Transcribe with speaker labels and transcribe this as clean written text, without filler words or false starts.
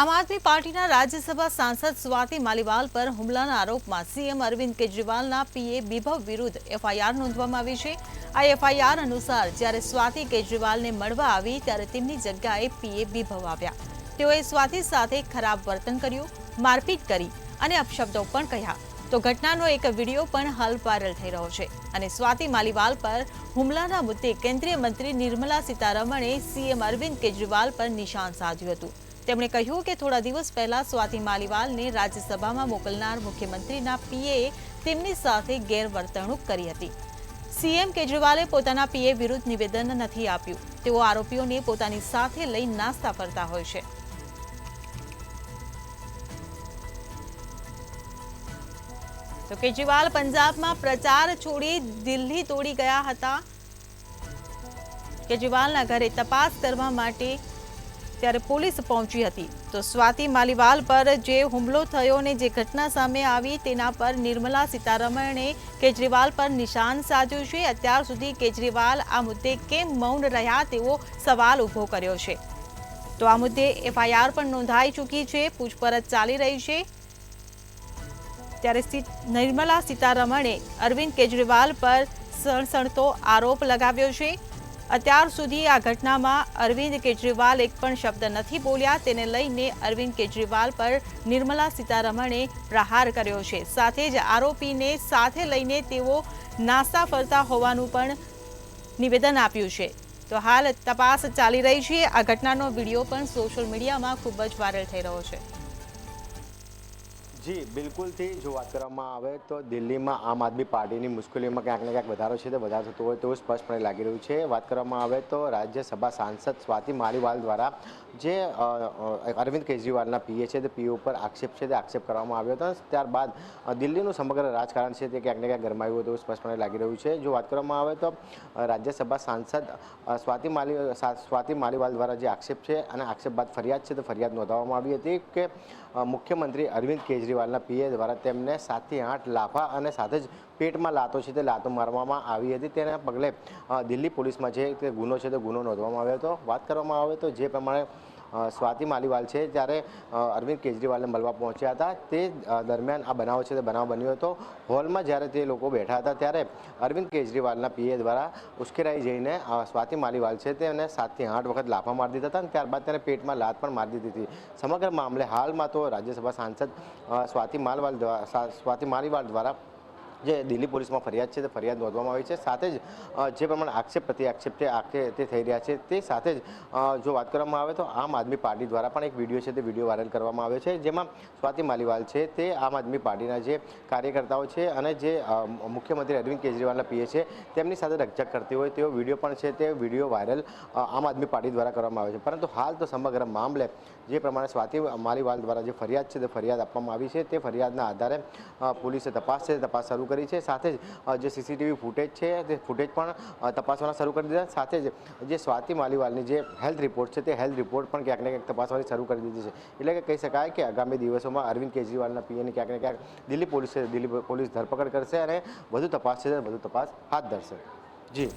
Speaker 1: આમ આદમી પાર્ટીના રાજ્યસભા સાંસદ સ્વાતિ માલીવાલ પર હુમલાના આરોપમાં સીએમ અરવિંદ કેજરીવાલના પીએ બિભવ વિરુદ્ધ એફઆઈઆર નોંધવામાં આવી છે। આ એફઆઈઆર અનુસાર જ્યારે સ્વાતિ કેજરીવાલને મળવા આવી ત્યારે તેમની જગ્યાએ પીએ બિભવ આવ્યા। તેઓએ સ્વાતિ સાથે ખરાબ વર્તન કર્યું, મારપીટ કરી અને અપશબ્દો પણ કહ્યા। તો ઘટનાનો એક વિડીયો પણ હાલ વાયરલ થઈ રહ્યો છે અને સ્વાતિ માલીવાલ પર હુમલાના મુદ્દે કેન્દ્રીય મંત્રી નિર્મલા સીતારમણે સીએમ અરવિંદ કેજરીવાલ પર નિશાન સાધ્યું હતું। તેમણે કહ્યું કે થોડા દિવસ પહેલા સ્વાતિ માલીવાલને રાજ્યસભામાં મોકલનાર મુખ્યમંત્રીના પીએએ તેમની સાથે ગેરવર્તણૂક કરી હતી। સીએમ કેજરીવાલે પોતાના પીએ વિરુદ્ધ નિવેદન નથી આપ્યું। તેઓ આરોપીઓને પોતાની સાથે લઈ નાસ્તા ફરતા હોય છે। તો કેજરીવાલ પંજાબમાં પ્રચાર છોડી દિલ્હી દોડી ગયા હતા। કેજરીવાલના ઘરે તપાસ કરવા માટે ત્યારે પોલીસ પહોંચી હતી। તો સ્વાતિ માલીવાલ પર જે હુમલો થયો અને જે ઘટના સામે આવી તેના પર નિર્મલા સીતારમણે કેજરીવાલ પર નિશાન સાધ્યું છે। અત્યાર સુધી કેજરીવાલ આ મુદ્દે કેમ મૌન રહ્યા તેવો સવાલ ઊભો કર્યો છે। તો આ મુદ્દે એફઆઈઆર પણ નોંધાઈ ચૂકી છે, પૂછપરછ ચાલી રહી છે। ત્યારે નિર્મલા સીતારમણે અરવિંદ કેજરીવાલ પર સણસણતો આરોપ લગાવ્યો છે। અત્યાર સુધી આ ઘટનામાં અરવિંદ કેજરીવાલ એક પણ શબ્દ નથી બોલ્યા। તેને લઈને અરવિંદ કેજરીવાલ પર નિર્મલા સીતારમણે પ્રહાર કર્યો છે। સાથે જ આરોપીને સાથે લઈને તેઓ નાસ્તા ફરતા હોવાનું પણ નિવેદન આપ્યું છે। તો હાલ તપાસ ચાલી રહી છે। આ ઘટનાનો વિડીયો પણ સોશિયલ મીડિયામાં ખૂબ જ વાયરલ થઈ રહ્યો છે।
Speaker 2: જી બિલકુલથી જો વાત કરવામાં આવે તો દિલ્હીમાં આમ આદમી પાર્ટીની મુશ્કેલીઓમાં ક્યાંક ને ક્યાંક વધારો છે, તે વધારો થતો હોય તેવું સ્પષ્ટપણે લાગી રહ્યું છે। વાત કરવામાં આવે તો રાજ્યસભા સાંસદ સ્વાતિ માલીવાલ દ્વારા જે અરવિંદ કેજરીવાલના પીએ છે તે પીએ ઉપર આક્ષેપ છે તે આક્ષેપ કરવામાં આવ્યો હતો। ત્યારબાદ દિલ્હીનું સમગ્ર રાજકારણ છે તે ક્યાંક ને ક્યાંક ગરમાયું હતું સ્પષ્ટપણે લાગી રહ્યું છે। જો વાત કરવામાં આવે તો રાજ્યસભા સાંસદ સ્વાતિ માલીવાલ દ્વારા જે આક્ષેપ છે અને આક્ષેપ બાદ ફરિયાદ છે તે ફરિયાદ નોંધાવવામાં આવી હતી કે મુખ્યમંત્રી અરવિંદ કેજરીવાલના પીએ દ્વારા તેમને 7 થી 8 લાફા અને સાથે જ પેટમાં લાતો છે તે લાતો મારવામાં આવી હતી। તેના પગલે દિલ્હી પોલીસમાં જે તે ગુનો છે તે ગુનો નોંધવામાં આવ્યો હતો। વાત કરવામાં આવે તો જે પ્રમાણે સ્વાતિ માલીવાલ છે ત્યારે અરવિંદ કેજરીવાલને મળવા પહોંચ્યા હતા, તે દરમિયાન આ બનાવ છે તે બનાવ બન્યો હતો। હોલમાં જ્યારે તે લોકો બેઠા હતા ત્યારે અરવિંદ કેજરીવાલના પીએ દ્વારા ઉશ્કેરાઈ જઈને સ્વાતિ માલીવાલ છે તેને 7 થી 8 વખત લાફા મારી દીધા હતા અને ત્યારબાદ તેને પેટમાં લાત પણ મારી દીધી હતી। સમગ્ર મામલે હાલમાં તો રાજ્યસભા સાંસદ સ્વાતિ માલીવાલ દ્વારા જે દિલ્હી પોલીસમાં ફરિયાદ છે તે ફરિયાદ નોંધવામાં આવી છે। સાથે જ જે પ્રમાણે આક્ષેપ પ્રતિ આક્ષેપ તે થઈ રહ્યા છે તે સાથે જ જો વાત કરવામાં આવે તો આમ આદમી પાર્ટી દ્વારા પણ એક વિડીયો છે તે વિડીયો વાયરલ કરવામાં આવ્યો છે, જેમાં સ્વાતિ માલીવાલ છે તે આમ આદમી પાર્ટીના જે કાર્યકર્તાઓ છે અને જે મુખ્યમંત્રી અરવિંદ કેજરીવાલના પીએ છે તેમની સાથે રકઝક કરતી હોય તેવો વિડીયો પણ છે તે વિડીયો વાયરલ આમ આદમી પાર્ટી દ્વારા કરવામાં આવ્યો છે। પરંતુ હાલ તો સમગ્ર મામલે જે પ્રમાણે સ્વાતિ માલીવાલ દ્વારા જે ફરિયાદ છે તે ફરિયાદ આપવામાં આવી છે તે ફરિયાદના આધારે પોલીસે તપાસ છે તપાસ શરૂ કરી છે। સાથે જ જે સીસીટીવી ફૂટેજ છે તે ફૂટેજ પણ તપાસવાના શરૂ કરી દીધા। સાથે જ જે સ્વાતિ માલીવાલની જે હેલ્થ રિપોર્ટ છે તે હેલ્થ રિપોર્ટ પણ ક્યાંક ને ક્યાંક તપાસવાની શરૂ કરી દીધી છે। એટલે કે કહી શકાય કે આગામી દિવસોમાં અરવિંદ કેજરીવાલના પીએની ક્યાંક ને ક્યાંક દિલ્હી પોલીસ ધરપકડ કરશે અને વધુ તપાસ છે વધુ તપાસ હાથ ધરશે। જી